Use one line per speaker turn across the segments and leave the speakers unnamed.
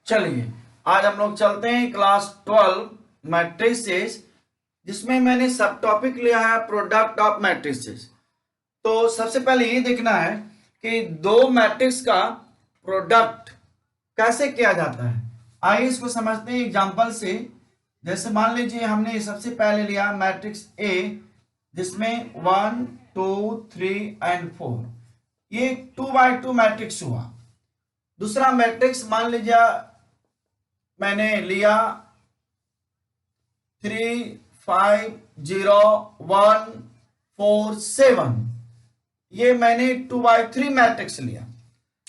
चलिए आज हम लोग चलते हैं क्लास 12 मैट्रिसेस, जिसमें मैंने सब टॉपिक लिया है प्रोडक्ट ऑफ मैट्रिसेस। तो सबसे पहले ये देखना है कि दो मैट्रिक्स का प्रोडक्ट कैसे किया जाता है। आइए इसको समझते हैं एग्जांपल से। जैसे मान लीजिए हमने सबसे पहले लिया मैट्रिक्स ए, जिसमें 1 2 3 एंड 4, ये 2x2 मैट्रिक्स हुआ। दूसरा मैट्रिक्स मान लीजिए मैंने लिया 3 5 0 1 4 7, ये मैंने 2x3 मैट्रिक्स लिया।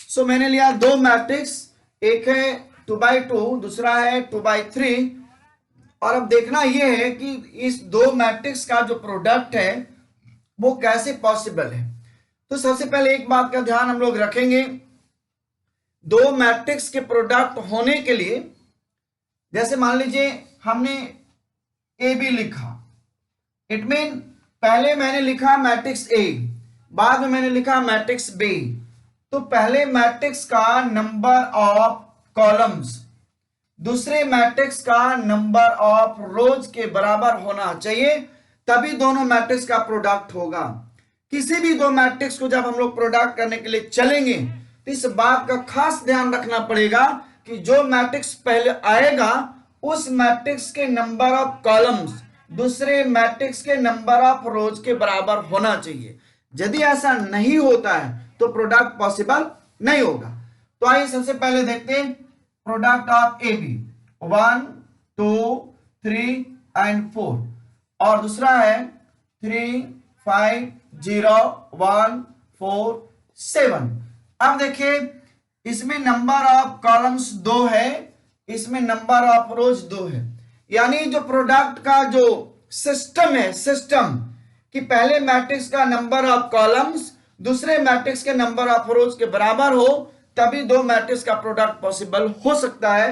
सो मैंने लिया दो मैट्रिक्स, एक है 2x2, दूसरा है 2x3। और अब देखना यह है कि इस दो मैट्रिक्स का जो प्रोडक्ट है वो कैसे पॉसिबल है। तो सबसे पहले एक बात का ध्यान हम लोग रखेंगे, दो मैट्रिक्स के प्रोडक्ट होने के लिए, जैसे मान लीजिए हमने ए बी लिखा, इट मीन पहले मैंने लिखा मैट्रिक्स ए, बाद में मैंने लिखा मैट्रिक्स बी। तो पहले मैट्रिक्स का नंबर ऑफ कॉलम्स दूसरे मैट्रिक्स का नंबर ऑफ रोज के बराबर होना चाहिए, तभी दोनों मैट्रिक्स का प्रोडक्ट होगा। किसी भी दो मैट्रिक्स को जब हम लोग प्रोडक्ट करने के लिए चलेंगे तो इस बात का खास ध्यान रखना पड़ेगा कि जो मैट्रिक्स पहले आएगा उस मैट्रिक्स के नंबर ऑफ कॉलम्स दूसरे मैट्रिक्स के नंबर ऑफ रोज के बराबर होना चाहिए। यदि ऐसा नहीं होता है तो प्रोडक्ट पॉसिबल नहीं होगा। तो आइए सबसे पहले देखते हैं product of A B, 1 2 3 and 4, और दूसरा है 3 5 0 1 4 7। अब देखिए इसमें नंबर ऑफ कॉलम्स 2 है, इसमें नंबर ऑफ रोज 2 है। यानी जो प्रोडक्ट का जो सिस्टम है, सिस्टम कि पहले मैट्रिक्स का नंबर ऑफ कॉलम्स दूसरे मैट्रिक्स के नंबर ऑफ रोज के बराबर हो, तभी दो मैट्रिक्स का प्रोडक्ट पॉसिबल हो सकता है।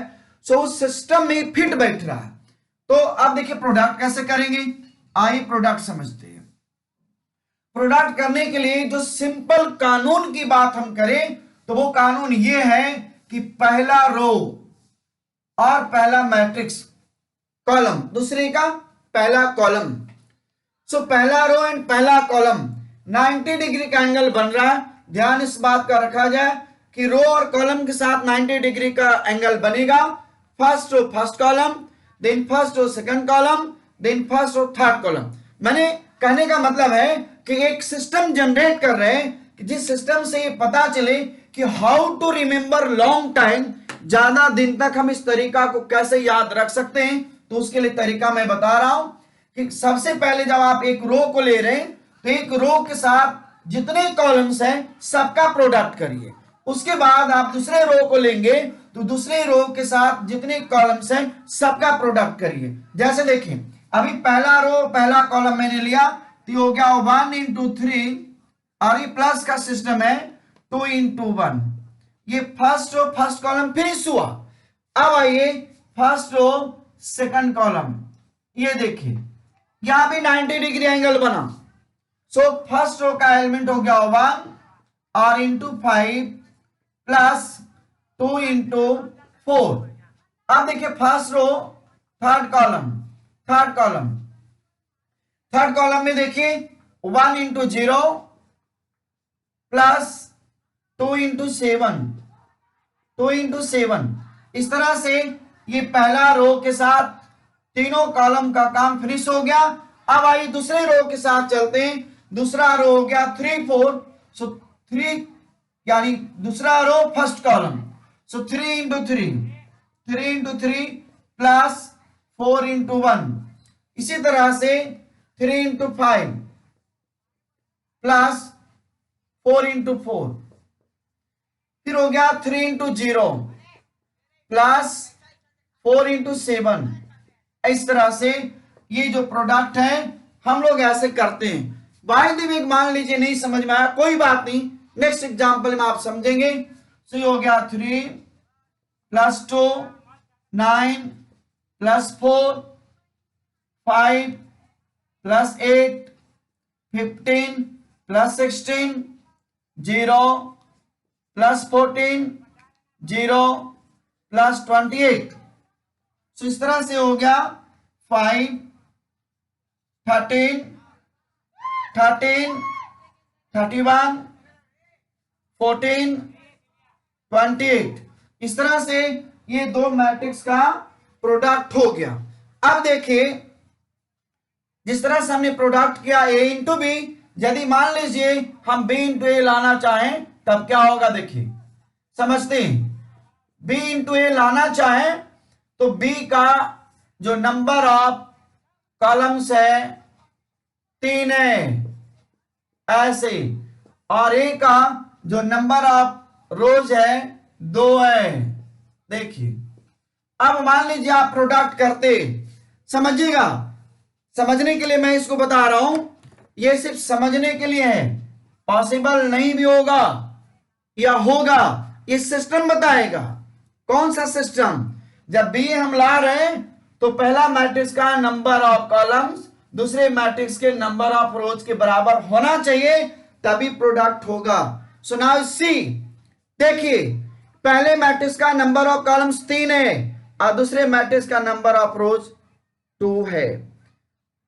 सो उस सिस्टम में फिट बैठ रहा है। तो अब देखिए प्रोडक्ट कैसे करेंगे, आइए प्रोडक्ट समझते हैं। प्रोडक्ट करने के लिए जो सिंपल कानून की बात हम करें तो वो कानून ये है कि पहला रो और पहला मैट्रिक्स कॉलम दूसरे का पहला कॉलम, सो पहला रो एंड पहला कॉलम 90 डिग्री का एंगल बन रहा है। ध्यान इस बात का रखा जाए कि रो और कॉलम के साथ 90 डिग्री का एंगल बनेगा। First row first column, then first row second column, then first row third column. मैंने कहने का मतलब है कि एक सिस्टम जनरेट कर रहे हैं कि जिस सिस्टम से ये पता चले कि how to remember long time, ज्यादा दिन तक हम इस तरीका को कैसे याद रख सकते हैं। तो उसके लिए तरीका मैं बता रहा हूं कि सबसे पहले जब आप एक रो को ले रहे हैं तो एक रो के साथ जितने कॉलम्स हैं सबका प्रोडक्ट करिए। उसके बाद आप दूसरे रो को लेंगे तो दूसरे रो के साथ जितने कॉलम्स हैं सबका प्रोडक्ट करिए। जैसे देखिए अभी पहला रो पहला कॉलम मैंने लिया तो हो गया 1 into 3, और ये प्लस का सिस्टम है 2 into 1। ये first row first column finish हुआ। अब आइए फर्स्ट रो सेकंड कॉलम, ये देखिए यहां भी 90 डिग्री एंगल बना। सो फर्स्ट रो का एलिमेंट हो गया 1 और इंटू 5 प्लस 2 इंटू 4। अब देखिए first row third column, third column में देखिए 1 इंटू 0 प्लस 2 इंटू 7, 2 इंटू 7। इस तरह से ये पहला रो के साथ तीनों कॉलम का काम फिनिश हो गया। अब आइए दूसरे रो के साथ चलते हैं। दूसरा रो हो गया 3 4, सो 3 यानी दूसरा रो फर्स्ट कॉलम, सो 3 इंटू 3, 3 इंटू 3 प्लस 4 इंटू 1। इसी तरह से 3 इंटू 5 प्लस 4 इंटू 4, फिर हो गया 3 इंटू 0 प्लस 4 इंटू 7। इस तरह से ये जो प्रोडक्ट है हम लोग ऐसे करते हैं। वाहिद मान लीजिए नहीं समझ में आया, कोई बात नहीं, नेक्स्ट एग्जांपल में आप समझेंगे। सो ये हो गया 3 plus 2 9 plus 4 5 plus 8 15 plus 16 0 plus 14 0 plus 28। तो इस तरह से हो गया 5, 13, 13, 31, 14, 28। इस तरह से ये दो मैट्रिक्स का प्रोडक्ट हो गया। अब देखिए, जिस तरह से हमने प्रोडक्ट किया ए इंटू बी, यदि मान लीजिए हम बी इंटू ए लाना चाहें तब क्या होगा, देखिए समझते हैं। बी इंटू ए लाना चाहें तो बी का जो नंबर ऑफ कॉलम्स है 3 है ऐसे, और ए का जो नंबर ऑफ रोज है 2 है। देखिए, अब मान लीजिए आप प्रोडक्ट करते, समझिएगा, समझने के लिए मैं इसको बता रहा हूं, ये सिर्फ समझने के लिए है, पॉसिबल नहीं भी होगा या होगा, ये सिस्टम बताएगा। कौन सा सिस्टम? जब बी हम ला रहे हैं तो पहला मैट्रिक्स का नंबर ऑफ कॉलम्स दूसरे मैट्रिक्स के नंबर ऑफ रोज के बराबर होना चाहिए, तभी प्रोडक्ट होगा। सो नाउ सी, देखिए पहले मैट्रिक्स का नंबर ऑफ कॉलम्स 3 है और दूसरे मैट्रिक्स का नंबर ऑफ रोज 2 है,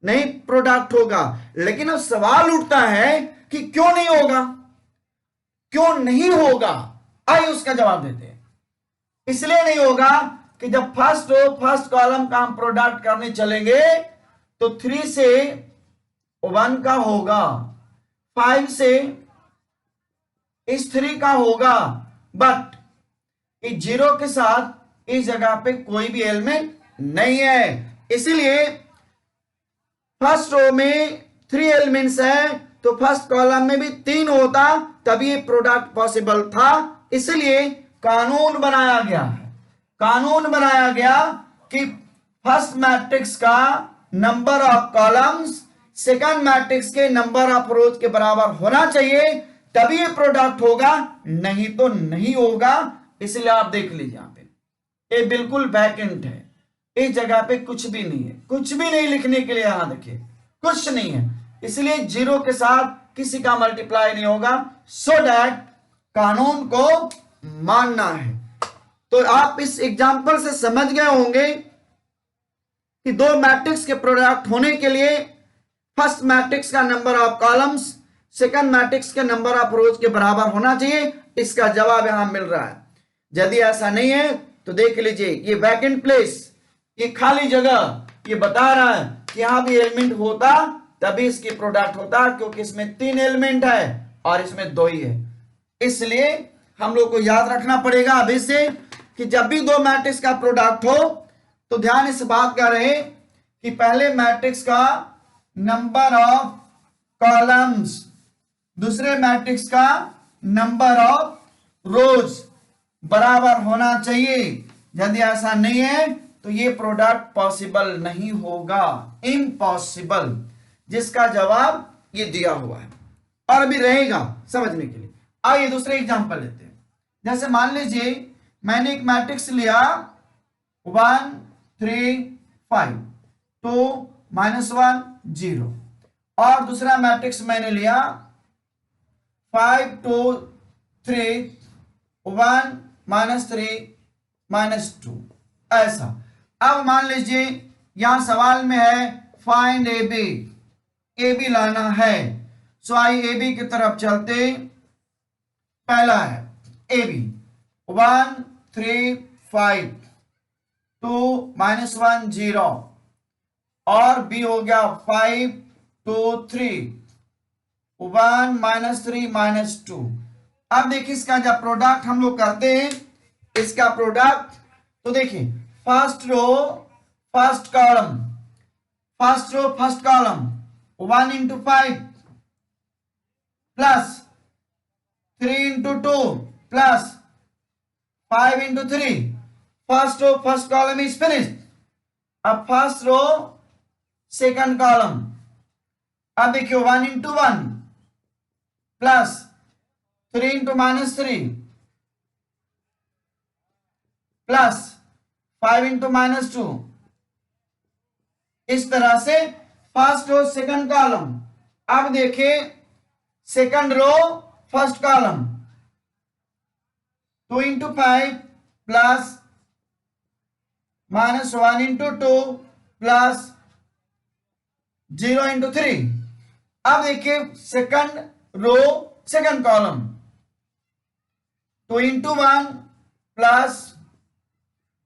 नहीं प्रोडक्ट होगा। लेकिन अब सवाल उठता है कि क्यों नहीं होगा, क्यों नहीं होगा? आइए उसका जवाब देते हैं। इसलिए नहीं होगा कि जब फर्स्ट रो फर्स्ट कॉलम का हम प्रोडक्ट करने चलेंगे तो 3 से 1 का होगा, 5 से इस 3 का होगा, बट इस 0 के साथ इस जगह पे कोई भी एलिमेंट नहीं है। इसलिए फर्स्ट रो में 3 एलिमेंट्स है तो फर्स्ट कॉलम में भी 3 होता, तभी ये प्रोडक्ट पॉसिबल था। इसलिए कानून बनाया गया है, कानून बनाया गया कि फर्स्ट मैट्रिक्स का number of columns second matrix के नंबर ऑफ रोज के बराबर होना चाहिए, तभी ये प्रोडक्ट होगा, नहीं तो नहीं होगा। इसलिए आप देख लीजिए यहां पे ये बिल्कुल वैकेंट है, इस जगह पे कुछ भी नहीं है, कुछ भी नहीं लिखने के लिए, यहां देखिए कुछ नहीं है, इसलिए 0 के साथ किसी का मल्टीप्लाई नहीं होगा। सो दैट कानून को मानना है। तो आप इस एग्जांपल से समझ गए होंगे कि दो मैट्रिक्स के प्रोडक्ट होने के लिए फर्स्ट मैट्रिक्स का number of columns second matrix के नंबर ऑफ रोज के बराबर होना चाहिए। इसका जवाब यहां मिल रहा है। यदि ऐसा नहीं है तो देख लीजिए, ये वैकेंट प्लेस, ये खाली जगह, ये बता रहा है कि यहां भी एलिमेंट होता तभी इसकी प्रोडक्ट होता, क्योंकि इसमें 3 एलिमेंट है और इसमें 2 ही है। इसलिए हम लोग को याद रखना पड़ेगा अभी से कि जब भी दो मैट्रिक्स का प्रोडक्ट हो तो ध्यान इस बात का रहे कि पहले मैट्रिक्स का नंबर ऑफ कॉलम्स दूसरे मैट्रिक्स का नंबर ऑफ रोज बराबर होना चाहिए। यदि ऐसा नहीं है तो ये प्रोडक्ट पॉसिबल नहीं होगा, इम्पॉसिबल, जिसका जवाब ये दिया हुआ है और अभी रहेगा समझने के लिए। आइए दूसरे एग्जांपल लेते हैं। जैसे मान लीजिए मैंने एक मैट्रिक्स लिया 1 3 5 2 -1 0 और दूसरा मैट्रिक्स मैंने लिया 5 2 3 1 -3 -2 ऐसा। अब मान लीजिए यहां सवाल में है फाइंड ए बी लाना है। सो आइए ए बी की तरफ चलते। पहला है ए बी 1 3 5 2 -1 0 और बी हो गया 5 2 3 1 -3 -2। अब देखिए इसका जब प्रोडक्ट हम लोग करते हैं, इसका प्रोडक्ट तो देखिए first row first column 1 into 5 plus 3 into 2 plus 5 into 3, first row first column is finished। अब फर्स्ट रो सेकंड कॉलम, अब देखिए 1 into 1 plus 3 into -3 plus 5 into -2। इस तरह से फर्स्ट रो सेकंड कॉलम। अब देखिए second row first column 2 into 5 plus minus 1 into 2 plus 0 into 3। अब देखिए second row second column 2 into 1 plus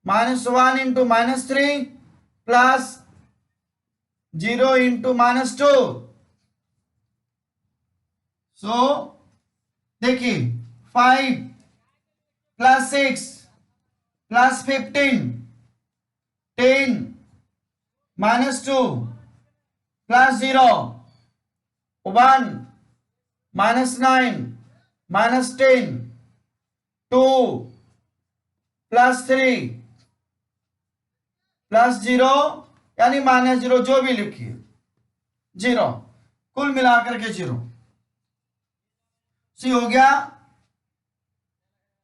minus 1 into -3 plus 0 into -2। So देखिए 5 plus 6 plus 15 10 -2 plus 0 1 -9 -10 2 plus 3 plus 0 यानी -0 जो भी लिखिए 0 कुल मिलाकर के 0। सी हो गया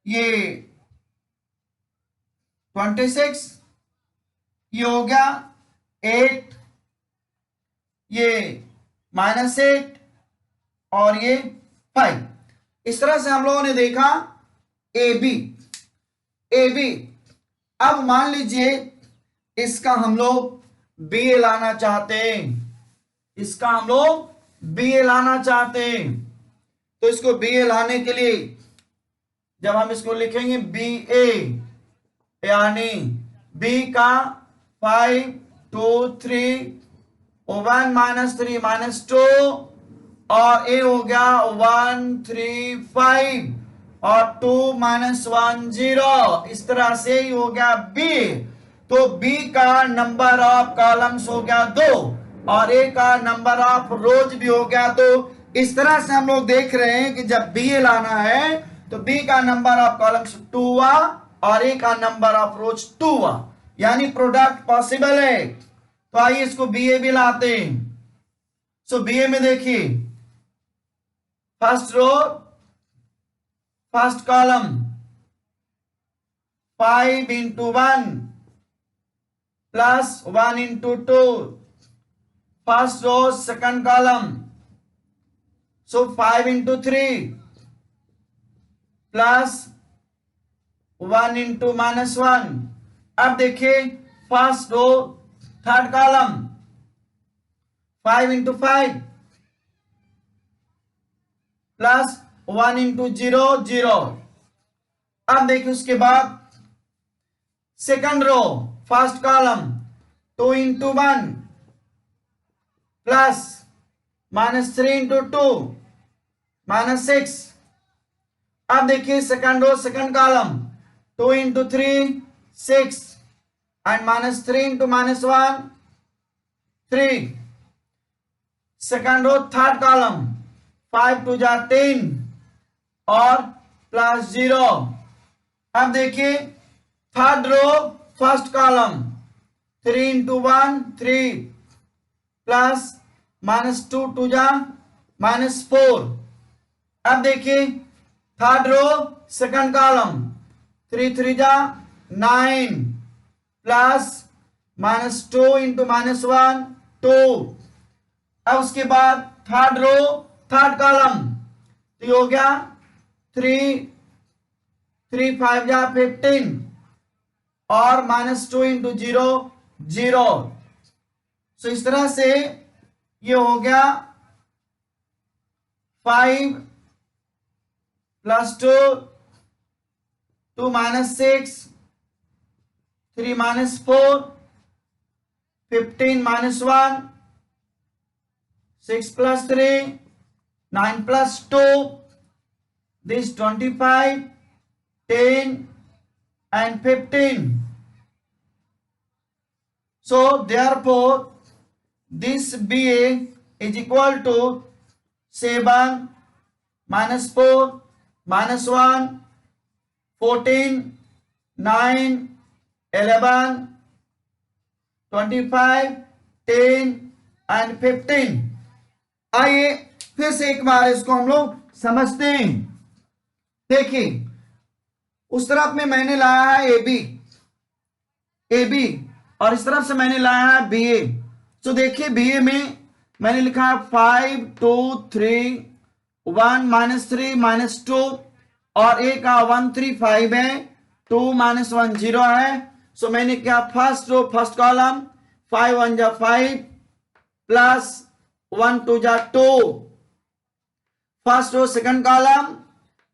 ये 26, ये हो गया 8, ये -8 और ये 5। इस तरह से हम लोगों ने देखा ए बी। अब मान लीजिए इसका हम लोग बी ए लाना चाहते हैं, इसका हम लोग बी ए लाना चाहते हैं। तो इसको बी ए लाने के लिए जब हम इसको लिखेंगे बी ए यानी बी का 5 2 3 1 -3 -2 और ए हो गया 1 3 5 और 2 -1 0। इस तरह से ही हो गया बी। तो बी का नंबर ऑफ कॉलम्स हो गया 2 और ए का नंबर ऑफ रोज भी हो गया 2। इस तरह से हम लोग देख रहे हैं कि जब बी ए लाना है तो बी का नंबर ऑफ कॉलम्स 2 हुआ और ए का नंबर ऑफ रोज 2 हुआ, यानी प्रोडक्ट पॉसिबल है। तो आइए इसको बी ए भी लाते हैं। सो बी ए में देखिए first row first column 5 into 1 plus 1 into 2 first row second column. So 5 into 3 plus 1 into -1। अब देखिए first row third column 5 into 5 plus 1 into 0 0। अब देखिए उसके बाद second row first column 2 into 1 plus -3 into 2 -6। अब देखिए second row second column 2 into 3 6 and -3 into -1 3। Second row third column 5 2 जा 10 और प्लस 0। अब देखिए third row first column 3 into 1 3 plus -2 2 जा -4। अब देखिए थर्ड रो सेकंड कॉलम 3 3 जा 9 प्लस -2 इंटू -1 2। अब उसके बाद थर्ड रो थर्ड कॉलम तो ये हो गया 3 3 5 जा 15 और -2 इंटू 0 0। सो इस तरह से ये हो गया 5 plus 2 2 -6 3 -4 15 -1 6 plus 3 9 plus 2 this 25 10 and 15. So therefore this BA is equal to 7 minus 4 minus 1 14 9 11 25 10 and 15। आइए फिर से एक बार इसको हम लोग समझते हैं। देखिए उस तरफ में मैंने लाया है ए बी और इस तरफ से मैंने लाया है बी ए। तो देखिए बी ए में मैंने लिखा है 5 2 3 1 -3 -2 और ए का 1 3 5 है 2 -1 0 है सो मैंने क्या, फर्स्ट रो फर्स्ट कॉलम 5 1 जा 5 प्लस 1 2 जा 2, फर्स्ट रो सेकंड कॉलम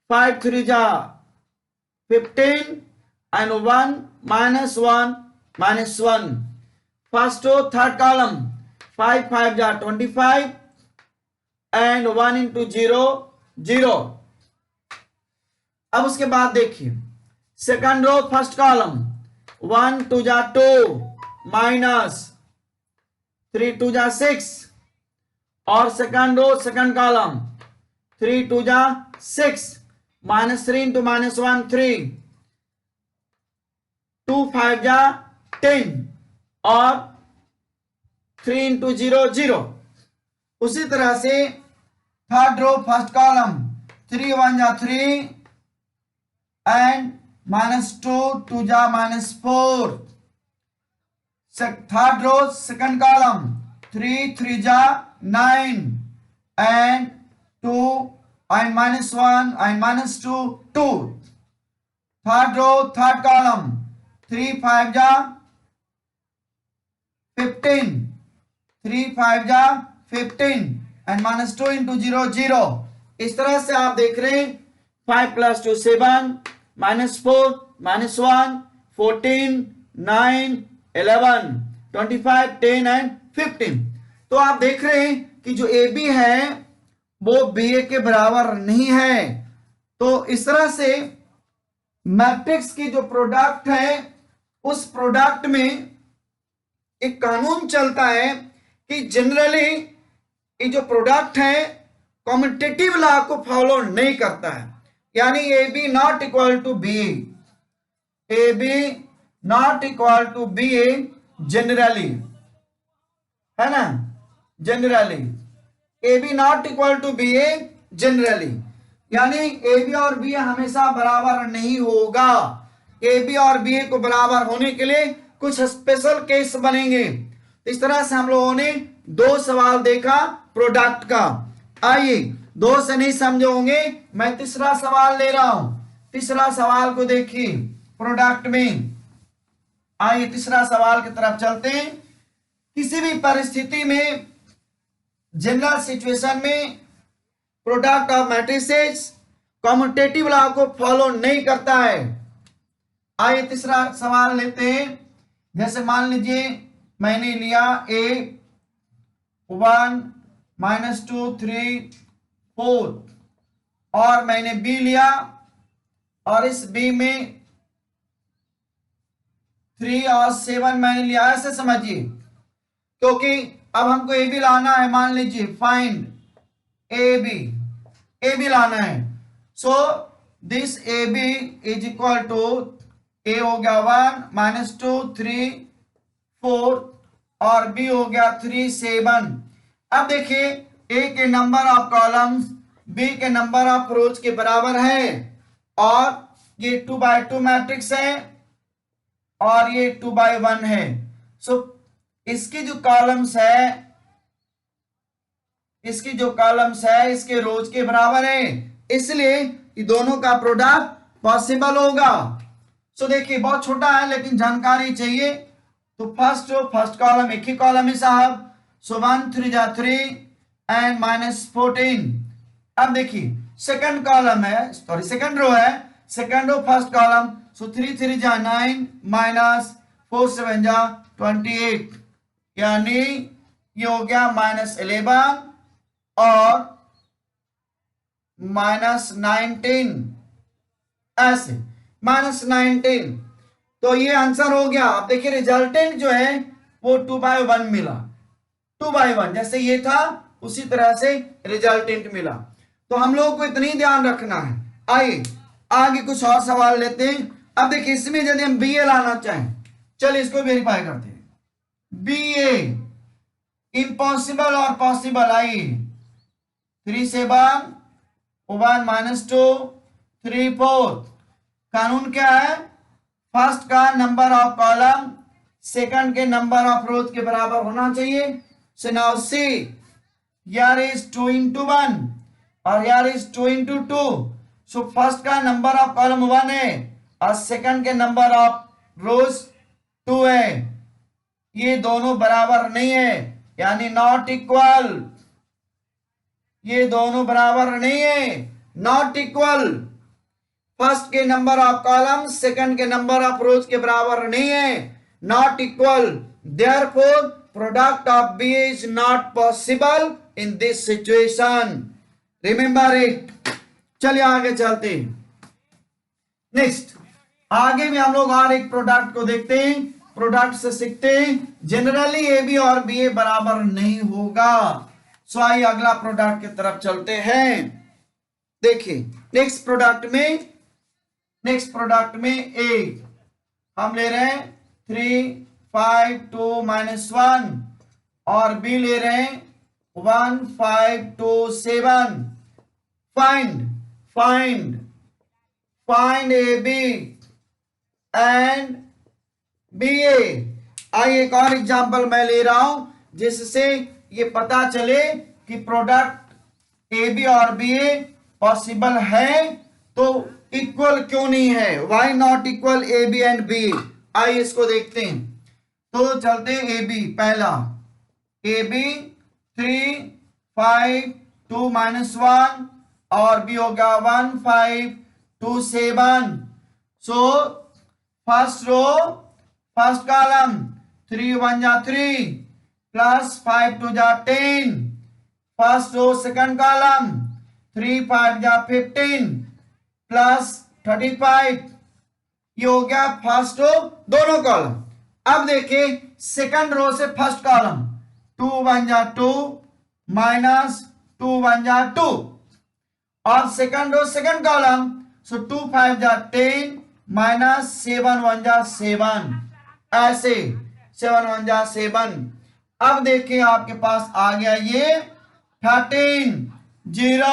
5 3 जा 15 and 1 minus 1 minus 1, first row third column 5 5 जा 25 and 1 into 0 0। अब उसके बाद देखिए सेकंड रो फर्स्ट कॉलम 1 2 जा 2 माइनस 3 2 जा 6, और सेकंड रो सेकंड कॉलम 3 2 जा 6 माइनस 3 into minus 1 3, 2 5 जा 10 और 3 into 0 0। उसी तरह से थर्ड रो फर्स्ट कॉलम 3 1 जा 3 एंड माइनस 2 2 जा minus 4, third row second column 3 3 जा 9 and 2 and minus 1 and minus 2 2, third row third column 3 5 जा 15 3 5 जा 15 and minus 2 into 0 0। इस तरह से आप देख रहे हैं 5 plus 2 7 minus 4 minus 1 14 9 11 25 10 and 15। तो आप देख रहे हैं कि जो ए बी है वो बी ए के बराबर नहीं है। तो इस तरह से मैट्रिक्स की जो प्रोडक्ट है उस प्रोडक्ट में एक कानून चलता है कि जनरली ये जो प्रोडक्ट है कॉम्यूटेटिव लॉ को फॉलो नहीं करता है, यानी A B not equal to B A B not equal to B A generally, है ना, generally A B not equal to B A generally, यानी ए बी और बी ए हमेशा बराबर नहीं होगा। ए बी और बी ए को बराबर होने के लिए कुछ स्पेशल केस बनेंगे। इस तरह से हम लोगों ने दो सवाल देखा प्रोडक्ट का। आइए, दो से नहीं समझे होंगे, मैं तीसरा सवाल ले रहा हूं। तीसरा सवाल को देखिए प्रोडक्ट में। आइए तीसरा सवाल की तरफ चलते हैं। किसी भी परिस्थिति में जनरल सिचुएशन में product of matrices commutative law को फॉलो नहीं करता है। आइए तीसरा सवाल लेते हैं। जैसे मान लीजिए मैंने लिया ए 1 -2 3 4 और मैंने बी लिया और इस बी में 3 और 7 मैंने लिया, ऐसे समझिए, क्योंकि अब हमको ए बी लाना है। मान लीजिए फाइंड ए बी लाना है। So this A B is equal to A हो गया 1 -2 3 4 और बी हो गया 3 7। अब देखिए ए के नंबर ऑफ कॉलम्स बी के नंबर ऑफ रोज के बराबर है और ये 2x2 मैट्रिक्स है और ये 2x1 है। सो इसकी जो कॉलम्स है इसके रोज के बराबर है, इसलिए ये दोनों का प्रोडक्ट पॉसिबल होगा। सो देखिए बहुत छोटा है लेकिन जानकारी चाहिए। तो फर्स्ट कॉलम एक ही कॉलम है साहब। सो 1 3 जा 3 एंड -14। अब देखिए सेकंड कॉलम है, सॉरी सेकंड रो है, सेकंड रो फर्स्ट कॉलम। सो 3 3 जा 9 -4 7 जा 28, यानी ये हो गया -11 और -19, ऐसे -19। तो ये आंसर हो गया। अब देखिए रिजल्टेंट जो है वो 2/1 मिला, 2/1 जैसे ये था उसी तरह से रिजल्टेंट मिला। तो हम लोगों को इतनी ध्यान रखना है। आइए आगे कुछ और सवाल लेते हैं। अब देखिए इसमें यदि हम बी ए लाना चाहें, चलिए इसको वेरीफाई करते हैं। बी ए इम्पॉसिबल और पॉसिबल। आइए 3 7 1 -2 3 4। कानून क्या है? फर्स्ट का नंबर ऑफ कॉलम सेकंड के नंबर ऑफ रोज के बराबर होना चाहिए। So now see, here is 2 into 1 और here is 2 into 2। So first का नंबर ऑफ कॉलम 1 है और सेकंड के नंबर ऑफ रोज 2 है, ये दोनों बराबर नहीं है, यानी नॉट इक्वल। ये दोनों बराबर नहीं है, नॉट इक्वल। फर्स्ट के नंबर ऑफ कॉलम सेकंड के नंबर ऑफ रोज के बराबर नहीं है, not equal. Therefore product of B is not possible in this situation, remember it. चलिए आगे चलते हैं। नेक्स्ट, आगे भी हम लोग और एक प्रोडक्ट को देखते हैं, प्रोडक्ट से सीखते हैं। जनरली ए बी और बी ए बराबर नहीं होगा। सो आइए अगला प्रोडक्ट की तरफ चलते हैं। देखिए नेक्स्ट प्रोडक्ट में ए हम ले रहे हैं 3 5 2 -1 और बी ले रहे हैं 1 5 2 7। Find A B and B A. आइए एक और एग्जांपल मैं ले रहा हूं जिससे ये पता चले कि प्रोडक्ट ए बी और बी ए पॉसिबल है तो इक्वल क्यों नहीं है, why not equal A B and B. आइए इसको देखते हैं। तो चलते हैं ए बी। पहला ए बी 3 5 2 -1 और बी होगा 1 5 2 7। So first row first column 3 1 जा 3 प्लस 5 2 जा 10। फर्स्ट रो सेकंड कॉलम 3 5 जा 15 प्लस 35। ये हो गया फर्स्ट रो दोनों कॉलम। अब देखिए सेकंड रो से फर्स्ट कॉलम 2 1 जा 2 माइनस 2 1 जा 2 और second row second column so 2 5 जा 10 माइनस 7 1 जा 7। ऐसे 7 1 जा 7। अब देखिए आपके पास आ गया ये 13 0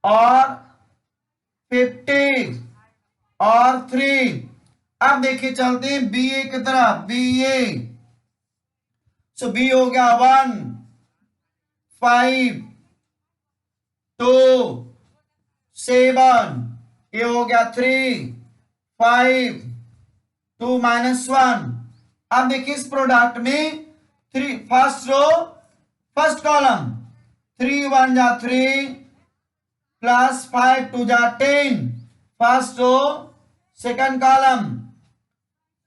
और 50 और 3। अब देखिए चलते हैं बी ए की तरफ। बी ए सो बी हो गया 1 5 2 7। ये हो गया 3 5 2 -1। अब देखिए इस प्रोडक्ट में 3 फर्स्ट रो फर्स्ट कॉलम 3 1 जा 3 प्लस 5 2 जा 10। फर्स्ट रो सेकंड कॉलम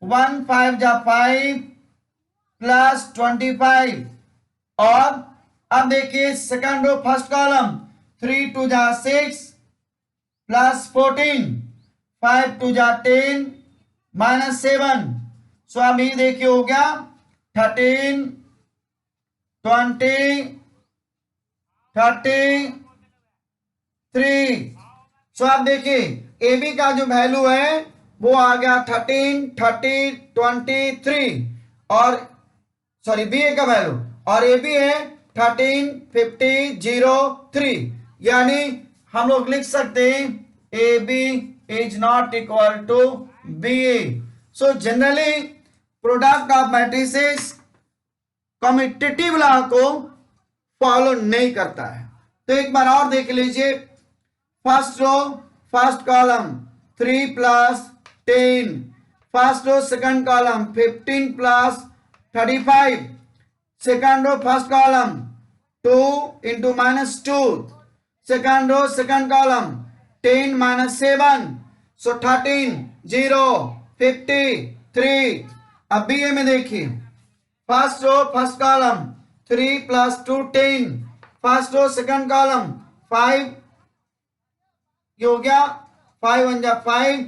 1 5 जा 5 प्लस 25। और अब देखिए सेकंड रो फर्स्ट कॉलम 3 2 जा 6 प्लस 14 5 2 जा 10 -7। सो अब ये देखिए हो गया 13 20 33। सो आप देखिए ए बी का जो वैल्यू है वो आ गया 13 30 23 और सॉरी बी ए का वैल्यू और ए बी है 13 50 0 3। यानी हम लोग लिख सकते हैं A B is not equal to B A. So generally product of matrices commutative law को फॉलो नहीं करता है। तो एक बार और देख लीजिए। First row first column 3 plus 10। First row second column 15 plus 35। Second row first column 2 into -2। Second row second column 10 -7। So 13 0 50 3। अब बी ए में देखिए first row first column 3 plus 2 10। First row second column 5। ये हो गया 5 1 जा 5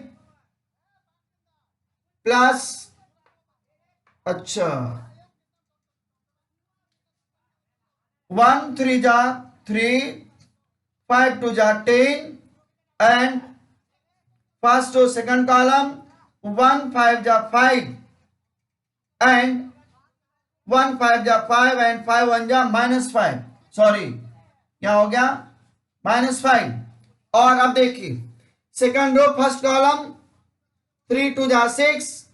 plus अच्छा 1 3 जा 3 5 2 जा 10 and first row second column 1 5 जा 5 एंड 1 5 जा 5 एंड 5 1 जा -5। सॉरी क्या हो गया -5। और अब देखिए सेकंड रो फर्स्ट कॉलम 3 2 जा 6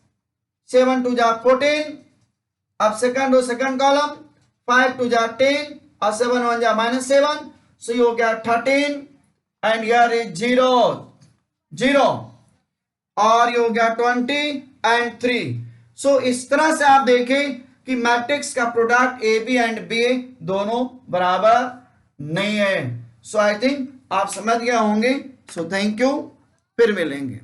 7 2 जा 14। अब सेकंड रो सेकंड कॉलम 5 2 जा 10 और 7 1 जा -7। सो ये हो गया 13 एंड हियर इज 0 0 और ये हो गया 20 एंड 3। सो इस तरह से आप देखें कि मैट्रिक्स का product A B and B दोनों बराबर नहीं है। सो आई थिंक आप समझ गए होंगे। सो थैंक यू, फिर मिलेंगे।